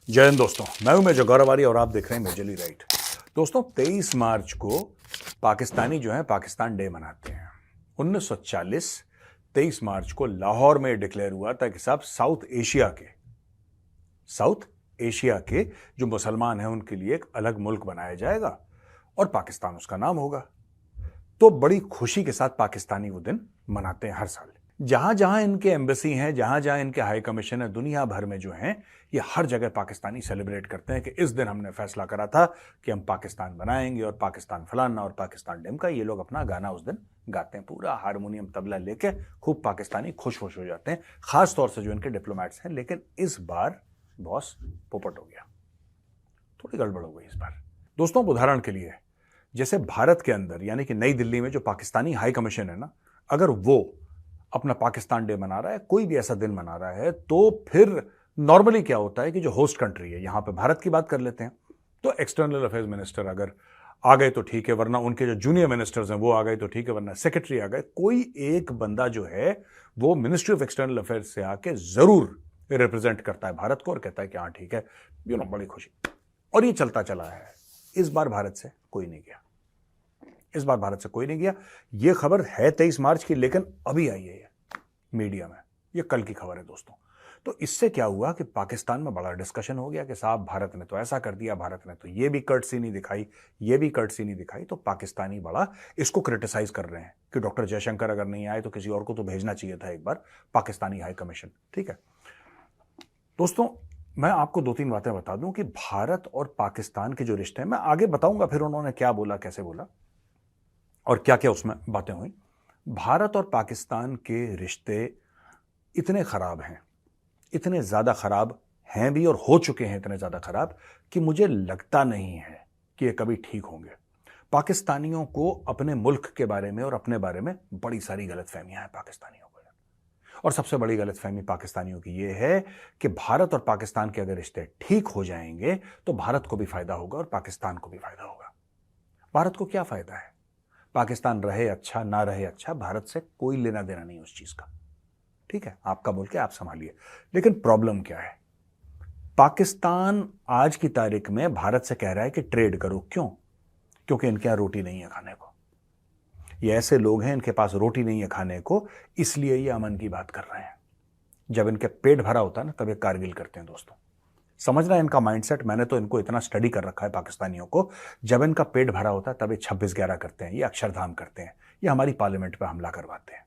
जय हिंद दोस्तों, मैं हूं मेजर गौरवारी और आप देख रहे हैं मेजरली राइट। दोस्तों 23 मार्च को पाकिस्तानी जो है पाकिस्तान डे मनाते हैं। 1940 23 मार्च को लाहौर में डिक्लेयर हुआ था कि साहब साउथ एशिया के जो मुसलमान हैं उनके लिए एक अलग मुल्क बनाया जाएगा और पाकिस्तान उसका नाम होगा। तो बड़ी खुशी के साथ पाकिस्तानी वो दिन मनाते हैं हर साल। जहां जहां इनके एम्बेसी हैं, जहां जहां इनके हाई कमीशन है, दुनिया भर में जो हैं, ये हर जगह पाकिस्तानी सेलिब्रेट करते हैं कि इस दिन हमने फैसला करा था कि हम पाकिस्तान बनाएंगे और पाकिस्तान फलाना और पाकिस्तान ढिमका। ये लोग अपना गाना उस दिन गाते हैं, पूरा हारमोनियम तबला लेके खूब पाकिस्तानी खुश हो जाते हैं, खास तौर से जो इनके डिप्लोमेट्स हैं। लेकिन इस बार बॉस पोपट हो गया, थोड़ी गड़बड़ हो गई इस बार। दोस्तों उदाहरण के लिए, जैसे भारत के अंदर यानी कि नई दिल्ली में जो पाकिस्तानी हाई कमीशन है ना, अगर वो अपना पाकिस्तान डे मना रहा है, कोई भी ऐसा दिन मना रहा है, तो फिर नॉर्मली क्या होता है कि जो होस्ट कंट्री है, यहां पे भारत की बात कर लेते हैं, तो एक्सटर्नल अफेयर्स मिनिस्टर अगर आ गए तो ठीक है, वरना उनके जो जूनियर मिनिस्टर्स हैं वो आ गए तो ठीक है, वरना सेक्रेटरी आ गए, कोई एक बंदा जो है वो मिनिस्ट्री ऑफ एक्सटर्नल अफेयर्स से आके जरूर रिप्रेजेंट करता है भारत को और कहता है कि हाँ ठीक है, बड़ी खुशी। और ये चलता चला है। इस बार भारत से कोई नहीं गया, इस बार भारत से कोई नहीं गया। यह खबर है 23 मार्च की, लेकिन अभी आई है मीडिया में, यह कल की खबर है दोस्तों। तो इससे क्या हुआ कि पाकिस्तान में बड़ा डिस्कशन हो गया कि साहब भारत ने तो ऐसा कर दिया, भारत ने तो ये भी कर्टसी नहीं दिखाई, ये भी कर्टसी नहीं दिखाई। तो पाकिस्तानी बड़ा इसको क्रिटिसाइज कर रहे हैं कि डॉक्टर जयशंकर अगर नहीं आए तो किसी और को तो भेजना चाहिए था एक बार, पाकिस्तानी हाई कमीशन। ठीक है दोस्तों, मैं आपको दो तीन बातें बता दूं कि भारत और पाकिस्तान के जो रिश्ते हैं, मैं आगे बताऊंगा फिर उन्होंने क्या बोला, कैसे बोला और क्या क्या उसमें बातें हुई। भारत और पाकिस्तान के रिश्ते इतने खराब हैं, इतने ज्यादा खराब हैं भी और हो चुके हैं इतने ज्यादा खराब कि मुझे लगता नहीं है कि ये कभी ठीक होंगे। पाकिस्तानियों को अपने मुल्क के बारे में और अपने बारे में बड़ी सारी गलतफहमियां हैं पाकिस्तानियों को। और सबसे बड़ी गलतफहमी पाकिस्तानियों की यह है कि भारत और पाकिस्तान के अगर रिश्ते ठीक हो जाएंगे तो भारत को भी फायदा होगा और पाकिस्तान को भी फायदा होगा। भारत को क्या फायदा है? पाकिस्तान रहे अच्छा ना रहे अच्छा, भारत से कोई लेना देना नहीं उस चीज का। ठीक है, आपका मुल्क है, आप संभालिए। लेकिन प्रॉब्लम क्या है? पाकिस्तान आज की तारीख में भारत से कह रहा है कि ट्रेड करो। क्यों? क्योंकि इनके यहां रोटी नहीं है खाने को। ये ऐसे लोग हैं, इनके पास रोटी नहीं है खाने को, इसलिए ये अमन की बात कर रहे हैं। जब इनके पेट भरा होता है ना, तब ये कारगिल करते हैं दोस्तों। समझना है इनका माइंडसेट। मैंने तो इनको इतना स्टडी कर रखा है पाकिस्तानियों को। जब इनका पेट भरा होता है तब ये 26/11 करते हैं, ये अक्षरधाम करते हैं, ये हमारी पार्लियामेंट पे हमला करवाते हैं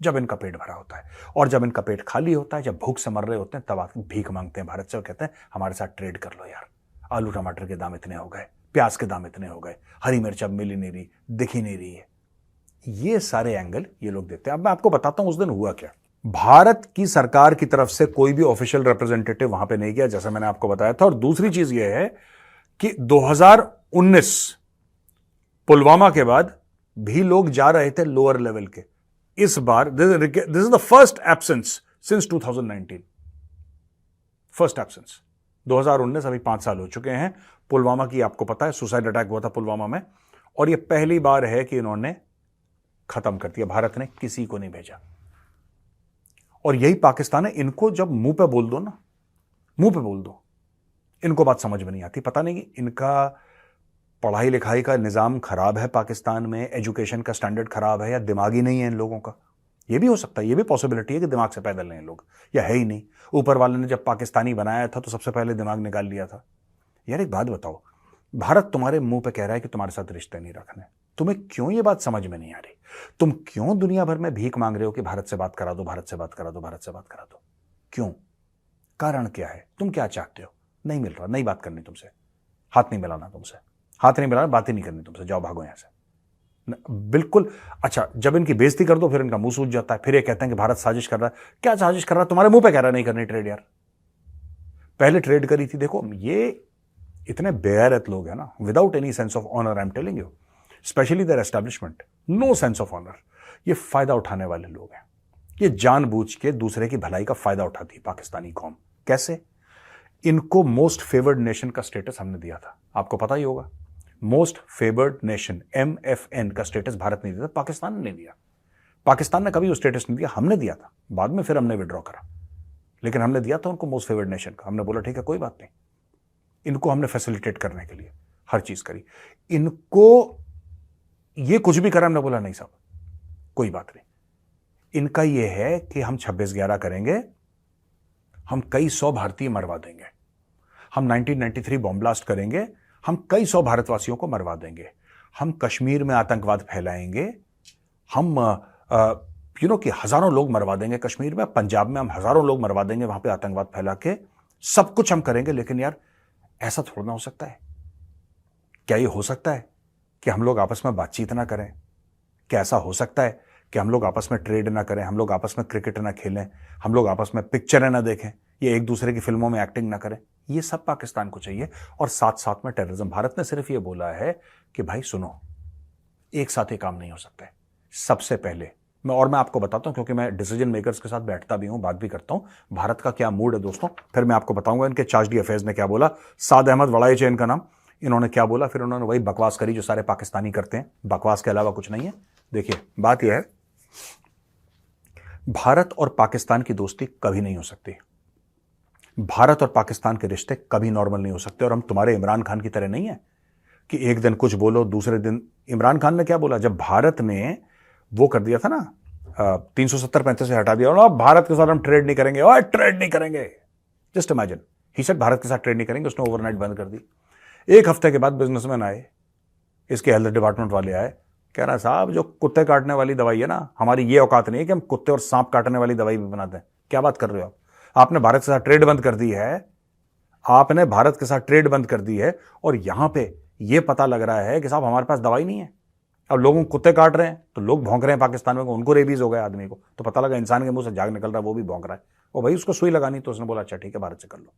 जब इनका पेट भरा होता है। और जब इनका पेट खाली होता है, जब भूख से मर रहे होते हैं, तब आके भीख मांगते हैं भारत से और कहते हैं हमारे साथ ट्रेड कर लो यार, आलू टमाटर के दाम इतने हो गए, प्याज के दाम इतने हो गए, हरी मिर्च अब मिल ही नहीं रही, दिख ही नहीं रही है। ये सारे एंगल ये लोग देते हैं। अब मैं आपको बताता हूं उस दिन हुआ क्या। भारत की सरकार की तरफ से कोई भी ऑफिशियल रिप्रेजेंटेटिव वहां पे नहीं गया, जैसा मैंने आपको बताया था। और दूसरी चीज यह है कि 2019 पुलवामा के बाद भी लोग जा रहे थे लोअर लेवल के। इस बार this is the first absence since 2019, first absence 2019। अभी 5 साल हो चुके हैं पुलवामा की, आपको पता है सुसाइड अटैक हुआ था पुलवामा में, और यह पहली बार है कि इन्होंने खत्म कर दिया, भारत ने किसी को नहीं भेजा। और यही पाकिस्तान है, इनको जब मुंह पे बोल दो ना, मुंह पे बोल दो, इनको बात समझ में नहीं आती। पता नहीं कि इनका पढ़ाई लिखाई का निजाम खराब है पाकिस्तान में, एजुकेशन का स्टैंडर्ड खराब है, या दिमागी नहीं है इन लोगों का। यह भी हो सकता है, यह भी पॉसिबिलिटी है कि दिमाग से पैदल हैं लोग, या है ही नहीं। ऊपर वाले ने जब पाकिस्तानी बनाया था तो सबसे पहले दिमाग निकाल लिया था। यार एक बात बताओ, भारत तुम्हारे मुंह पे कह रहा है कि तुम्हारे साथ रिश्ते नहीं रखने, तुम्हें क्यों ये बात समझ में नहीं आ रही? तुम क्यों दुनिया भर में भीख मांग रहे हो कि भारत से बात करा दो, भारत से बात करा दो, भारत से बात करा दो? क्यों? कारण क्या है? तुम क्या चाहते हो? नहीं मिल रहा, नहीं बात करनी तुमसे, हाथ नहीं मिलाना तुमसे, हाथ नहीं मिलाना, बात ही नहीं करनी तुमसे, जाओ भागो यहां से। बिल्कुल। अच्छा, जब इनकी बेइज्जती कर दो फिर इनका मुंह सूज जाता है, फिर ये कहते हैं कि भारत साजिश कर रहा है। क्या साजिश कर रहा है? तुम्हारे मुंह पे कह रहा है नहीं करनी ट्रेड। यार पहले ट्रेड करी थी। देखो ये इतने बेगैरत लोग हैं ना, without any sense of honour, I am telling you, specially their establishment, no sense of honour. ये फायदा उठाने वाले लोग हैं, ये जानबूझ के दूसरे की भलाई का फायदा उठाती है पाकिस्तानी कौम। कैसे? इनको मोस्ट फेवर्ड नेशन का स्टेटस हमने दिया था, आपको पता ही होगा। मोस्ट फेवर्ड नेशन MFN का स्टेटस भारत ने दिया था, पाकिस्तान ने दिया। पाकिस्तान ने कभी वो स्टेटस नहीं दिया, हमने दिया था, बाद में फिर हमने विड्रॉ करा, लेकिन हमने दिया था उनको मोस्ट फेवर्ड नेशन का। हमने बोला ठीक है कोई बात नहीं, इनको हमने फैसिलिटेट करने के लिए हर चीज करी। इनको ये कुछ भी करा, हमने बोला नहीं साहब कोई बात नहीं। इनका ये है कि हम 26/11 करेंगे, हम कई 100 भारतीय मरवा देंगे, हम 1993 बॉम्ब ब्लास्ट करेंगे, हम कई 100 भारतवासियों को मरवा देंगे, हम कश्मीर में आतंकवाद फैलाएंगे, हम कि हजारों लोग मरवा देंगे कश्मीर में, पंजाब में हम हजारों लोग मरवा देंगे वहां पे आतंकवाद फैला के, सब कुछ हम करेंगे। लेकिन यार ऐसा थोड़ा ना हो सकता है। क्या ये हो सकता है कि हम लोग आपस में बातचीत ना करें? क्या ऐसा हो सकता है कि हम लोग आपस में ट्रेड ना करें, हम लोग आपस में क्रिकेट ना खेलें, हम लोग आपस में पिक्चरें ना देखें, ये एक दूसरे की फिल्मों में एक्टिंग ना करें? ये सब पाकिस्तान को चाहिए। और साथ साथ में टेररिज्म। भारत ने सिर्फ ये बोला है कि भाई सुनो, एक साथ ही काम नहीं हो सकता है। सबसे पहले मैं आपको बताता हूं, क्योंकि मैं डिसीजन मेकर्स के साथ बैठता भी हूं, बात भी करता हूं भारत का क्या मूड है दोस्तों। फिर मैं आपको बताऊंगा इनके चार्ज डी अफेयर्स ने क्या बोला। साद अहमद वड़ाइच है इनका नाम। इन्होंने क्या बोला, फिर उन्होंने वही बकवास करी जो सारे पाकिस्तानी करते हैं। बकवास के अलावा कुछ नहीं है। देखिए बात यह है, भारत और पाकिस्तान की दोस्ती कभी नहीं हो सकती। भारत और पाकिस्तान के रिश्ते कभी नॉर्मल नहीं हो सकते। और हम तुम्हारे इमरान खान की तरह नहीं है कि एक दिन कुछ बोलो दूसरे दिन। इमरान खान ने क्या बोला जब भारत ने वो कर दिया था ना, 370-35 से हटा दिया, और भारत के साथ हम ट्रेड नहीं करेंगे, और ट्रेड नहीं करेंगे। Just imagine, he said Bharat के साथ ट्रेड नहीं करेंगे, उसने ओवरनाइट बंद कर दी। एक हफ्ते के बाद बिजनेसमैन आए, इसके हेल्थ डिपार्टमेंट वाले आए, कह रहा साहब जो कुत्ते काटने वाली दवाई है ना, हमारी ये औकात नहीं है कि हम कुत्ते और सांप काटने वाली दवाई भी बनाते हैं। क्या बात कर रहे हो आप? आपने भारत के साथ ट्रेड बंद कर दी है, आपने भारत के साथ ट्रेड बंद कर दी है, और यहां पे ये पता लग रहा है कि साहब हमारे पास दवाई नहीं है। अब लोगों को कुत्ते काट रहे हैं तो लोग भौंक रहे हैं पाकिस्तान में, उनको रेबीज हो गया आदमी को, तो पता लगा इंसान के मुंह से झाग निकल रहा है, वो भी भौंक रहा है। और भाई उसको सुई लगानी, तो उसने बोला अच्छा ठीक है भारत से कर लो,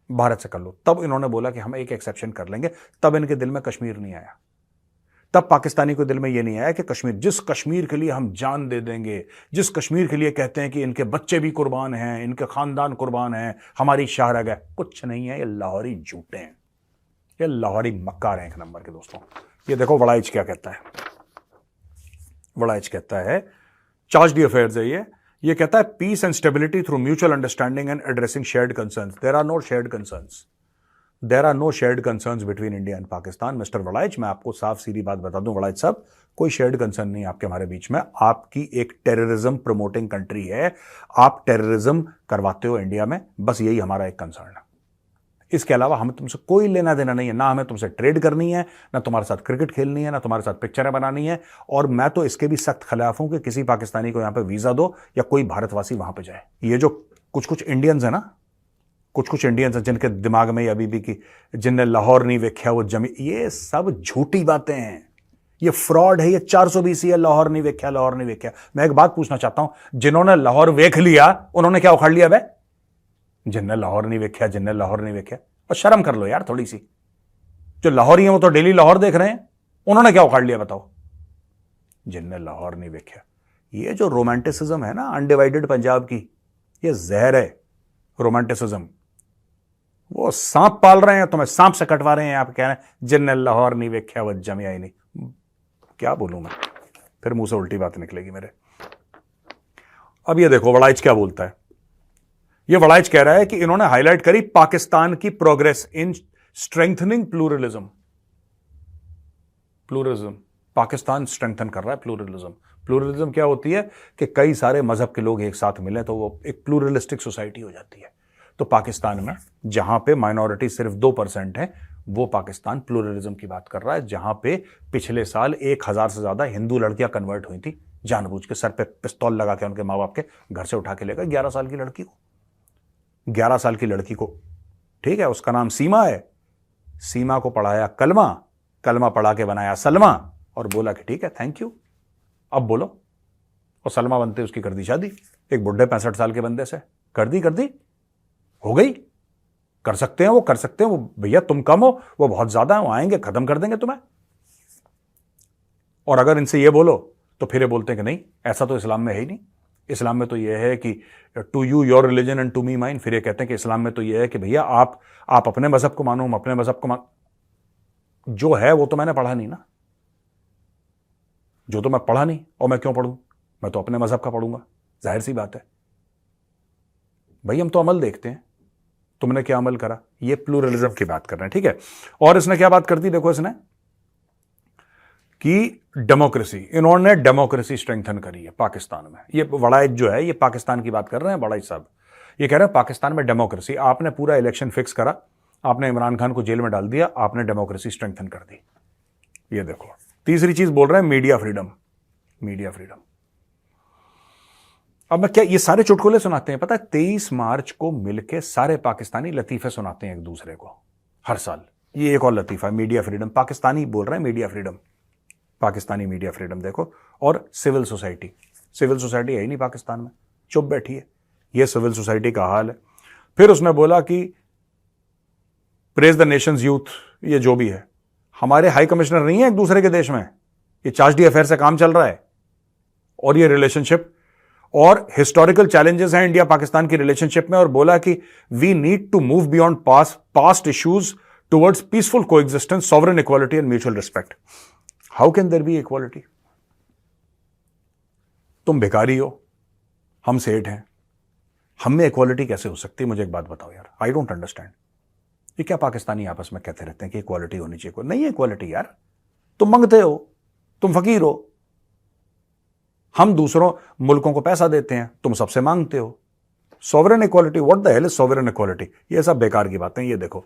भारत से कर लो। तब इन्होंने बोला कि हम एक एक्सेप्शन कर लेंगे। तब इनके दिल में कश्मीर नहीं आया। तब पाकिस्तानी को दिल में यह नहीं आया कि कश्मीर, जिस कश्मीर के लिए हम जान दे देंगे, जिस कश्मीर के लिए कहते हैं कि इनके बच्चे भी कुर्बान हैं, इनके खानदान कुर्बान हैं, हमारी शाहरग है, कुछ नहीं है। ये लाहौरी झूठे हैं, ये लाहौरी मक्कार हैं एक नंबर के दोस्तों। ये देखो वड़ाइच क्या कहता है। वड़ाइच कहता है, चार्ज डी अफेयर्स है ये कहता है peace and stability through mutual understanding and addressing shared concerns. There are no shared concerns, there are no shared concerns between India and Pakistan. Mister Waraich, मैं आपको साफ सीधी बात बता दूं वड़ाइच साहब, कोई शेयर्ड कंसर्न नहीं आपके हमारे बीच में। आपकी एक टेररिज्म प्रमोटिंग कंट्री है, आप टेररिज्म करवाते हो इंडिया में, बस यही हमारा एक कंसर्न है। इसके अलावा हमें तुमसे कोई लेना देना नहीं है, ना हमें तुमसे ट्रेड करनी है, ना तुम्हारे साथ क्रिकेट खेलनी है, ना तुम्हारे साथ पिक्चरें बनानी है। और मैं तो इसके भी सख्त खिलाफ हूं कि किसी पाकिस्तानी को यहां पे वीजा दो या कोई भारतवासी वहां पे जाए। ये जो कुछ इंडियंस है ना, कुछ इंडियंस हैं जिनके दिमाग में अभी भी कि जिनने लाहौर नहीं वेख्या वो जमी, ये सब झूठी बातें हैं, ये फ्रॉड है, ये 420 है। लाहौर नहीं वेख्या, लाहौर नहीं वेख्या। मैं एक बात पूछना चाहता हूं, जिन्होंने लाहौर वेख लिया उन्होंने क्या उखाड़ लिया? भाई जिनने लाहौर नहीं वेख्या, जिनने लाहौर नहीं वेख्या, और शर्म कर लो यार थोड़ी सी। जो लाहौरी हैं वो तो डेली लाहौर देख रहे हैं, उन्होंने क्या उखाड़ लिया बताओ? जिनने लाहौर नहीं वेख्या। ये जो रोमांटिसिज्म है ना अनडिवाइडेड पंजाब की, ये जहर है रोमांटिसिज्म। वो सांप पाल रहे हैं, तुम्हें सांप से कटवा रहे हैं, आप कह रहे हैं जिनने लाहौर नहीं वेख्या वो जमिया ही नहीं। क्या बोलूं मैं, फिर मुंह से उल्टी बात निकलेगी मेरे। अब ये देखो वड़ाइच क्या बोलता है। ये वड़ाइच कह रहा है कि इन्होंने हाईलाइट करी पाकिस्तान की progress in strengthening pluralism. Pluralism, Pakistan strengthen कर रहा है प्लूरलिज्म। प्लूरलिज्म क्या होती है कि कई सारे मजहब के लोग एक साथ मिले तो वो एक प्लूरलिस्टिक सोसाइटी हो जाती है। तो पाकिस्तान में जहां पे माइनॉरिटी सिर्फ 2% है, वो पाकिस्तान प्लूरलिज्म की बात कर रहा है। जहां पे पिछले साल 1000 से ज्यादा हिंदू लड़कियां कन्वर्ट हुई थी, जानबूझ के सर पे पिस्तौल लगा के उनके माँ बाप के घर से उठा के लेकर 11 साल की लड़की को, 11 साल की लड़की को, ठीक है, उसका नाम सीमा है। सीमा को पढ़ाया कलमा, कलमा पढ़ा के बनाया सलमा, और बोला कि ठीक है थैंक यू, अब बोलो। और सलमा बनते उसकी कर दी शादी एक बुढ़े 65 साल के बंदे से। कर दी हो गई। कर सकते हैं वो, कर सकते हैं वो। भैया तुम कम हो, वो बहुत ज्यादा है, वो आएंगे खत्म कर देंगे तुम्हें। और अगर इनसे ये बोलो तो फिर ये बोलते हैं कि नहीं ऐसा तो इस्लाम में है ही नहीं। इस्लाम में तो यह है कि to you your religion and to me mine. फिर ये कहते हैं कि इस्लाम में तो यह है कि भैया आप अपने मजहब को मानो, हम अपने मजहब को मान। जो है वो तो मैंने पढ़ा नहीं ना, जो तो मैं पढ़ा नहीं, और मैं क्यों पढ़ूं? मैं तो अपने मजहब का पढ़ूंगा, जाहिर सी बात है। भाई हम तो अमल देखते हैं, तुमने क्या अमल करा? ये प्लूरलिज्म की बात कर रहे हैं, ठीक है। और इसने क्या बात कर दी, देखो इसने कि डेमोक्रेसी, इन्होंने डेमोक्रेसी स्ट्रेंथन करी है पाकिस्तान में। ये वड़ाइच जो है, ये पाकिस्तान की बात कर रहे हैं वड़ाइच साहब। ये कह रहे हैं पाकिस्तान में डेमोक्रेसी, आपने पूरा इलेक्शन फिक्स करा, आपने इमरान खान को जेल में डाल दिया, आपने डेमोक्रेसी स्ट्रेंथन कर दी। ये देखो, तीसरी चीज बोल रहे हैं मीडिया फ्रीडम। मीडिया फ्रीडम, अब मैं क्या ये सारे चुटकुले सुनाते हैं? पता है 23 मार्च को मिलके सारे पाकिस्तानी लतीफे सुनाते हैं एक दूसरे को हर साल। ये एक और लतीफा है, मीडिया फ्रीडम। पाकिस्तानी बोल रहे हैं media freedom, Pakistani media freedom. देखो, और सिविल सोसाइटी, सिविल सोसाइटी है ही नहीं पाकिस्तान में, चुप बैठी है। ये सिविल सोसाइटी का हाल है। फिर उसने बोला कि प्रेज द नेशंस यूथ, ये जो भी है, हमारे हाई कमिश्नर नहीं है एक दूसरे के देश में, ये चार्ज डी अफेयर से काम चल रहा है। और ये रिलेशनशिप और हिस्टोरिकल चैलेंजेस हैं इंडिया पाकिस्तान की रिलेशनशिप में। और बोला कि we need to move beyond past issues towards peaceful coexistence, sovereign equality and mutual respect. How can there be equality? तुम भिखारी हो, हम सेठ हैं, हम में इक्वालिटी कैसे हो सकती है? मुझे एक बात बताओ यार, आई डोंट अंडरस्टैंड। ये क्या पाकिस्तानी आपस में कहते रहते हैं कि इक्वालिटी होनी चाहिए? नहीं है इक्वालिटी यार, तुम मांगते हो, तुम फकीर हो, हम दूसरों मुल्कों को पैसा देते हैं, तुम सबसे मांगते हो। Sovereign equality, what the hell is sovereign equality? ये सब बेकार की बातें। ये देखो,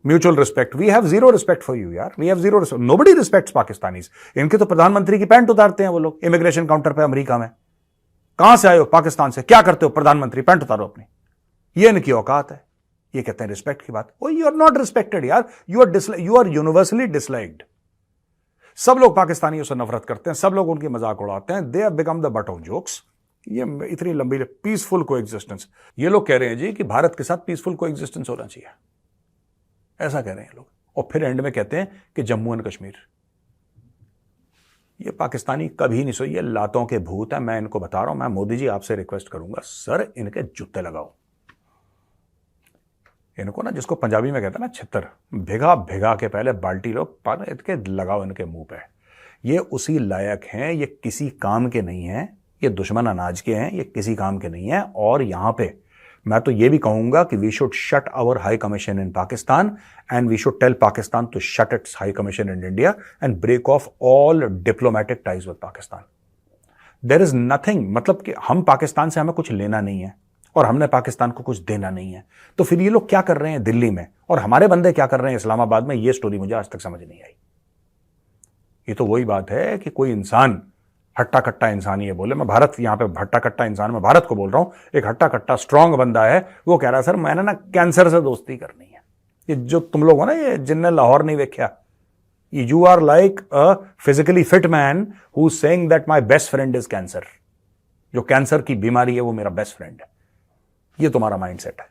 mutual respect, we have zero respect for you यार, we have zero respect, nobody respects Pakistanis. इनके तो प्रधानमंत्री की पैंट उतारते हैं वो लोग इमिग्रेशन काउंटर पे अमेरिका में। कहां से आए हो? पाकिस्तान से। क्या करते हो? प्रधानमंत्री, पैंट उतारो अपनी। ये इनकी औकात है। ये कहते हैं रिस्पेक्ट की बात। ओ यू आर नॉट रिस्पेक्टेड यार, यू आर यूनिवर्सली डिसलाइक्ड। सब लोग पाकिस्तानियों से नफरत करते हैं, सब लोग उनकी मजाक उड़ाते हैं। They have become the but of jokes. ये इतनी लंबी पीसफुल कोएग्जिस्टेंस, ये लोग कह रहे हैं जी कि भारत के साथ पीसफुल कोएग्जिस्टेंस होना चाहिए, ऐसा कह रहे हैं लोग। और फिर एंड में कहते हैं कि जम्मू एंड कश्मीर। ये पाकिस्तानी कभी नहीं सो, ये लातों के भूत है। मैं इनको बता रहा हूं, मैं मोदी जी आपसे रिक्वेस्ट करूंगा, सर इनके जूते लगाओ इनको ना, जिसको पंजाबी में कहते हैं ना छितर, भिगा भिगा के पहले बाल्टी लो, इनके लगाओ इनके मुंह पे। ये उसी लायक हैं, ये किसी काम के नहीं हैं, ये दुश्मन अनाज के हैं, ये किसी काम के नहीं हैं। और यहां पे मैं तो ये भी कहूंगा कि we should shut our high commission in Pakistan and we should tell Pakistan to shut its high commission in India and break off all diplomatic ties with Pakistan. There is nothing, मतलब कि हम पाकिस्तान से, हमें कुछ लेना नहीं है और हमने पाकिस्तान को कुछ देना नहीं है। तो फिर ये लोग क्या कर रहे हैं दिल्ली में और हमारे बंदे क्या कर रहे हैं इस्लामाबाद में? ये स्टोरी मुझे आज तक समझ नहीं आई। ये तो वही बात है कि कोई इंसान हट्टा कट्टा इंसान ही है बोले, मैं भारत, यहां पे हट्टा कट्टा इंसान, मैं भारत को बोल रहा हूं, एक हट्टा कट्टा स्ट्रांग बंदा है, वो कह रहा है सर मैंने ना कैंसर से दोस्ती करनी है। ये जो तुम लोग हो ना, ये जिनने लाहौर नहीं देखा, you are like a physically fit man who is saying that my best friend is cancer. जो कैंसर की बीमारी है वो मेरा बेस्ट फ्रेंड है। ये तुम्हारा माइंडसेट है।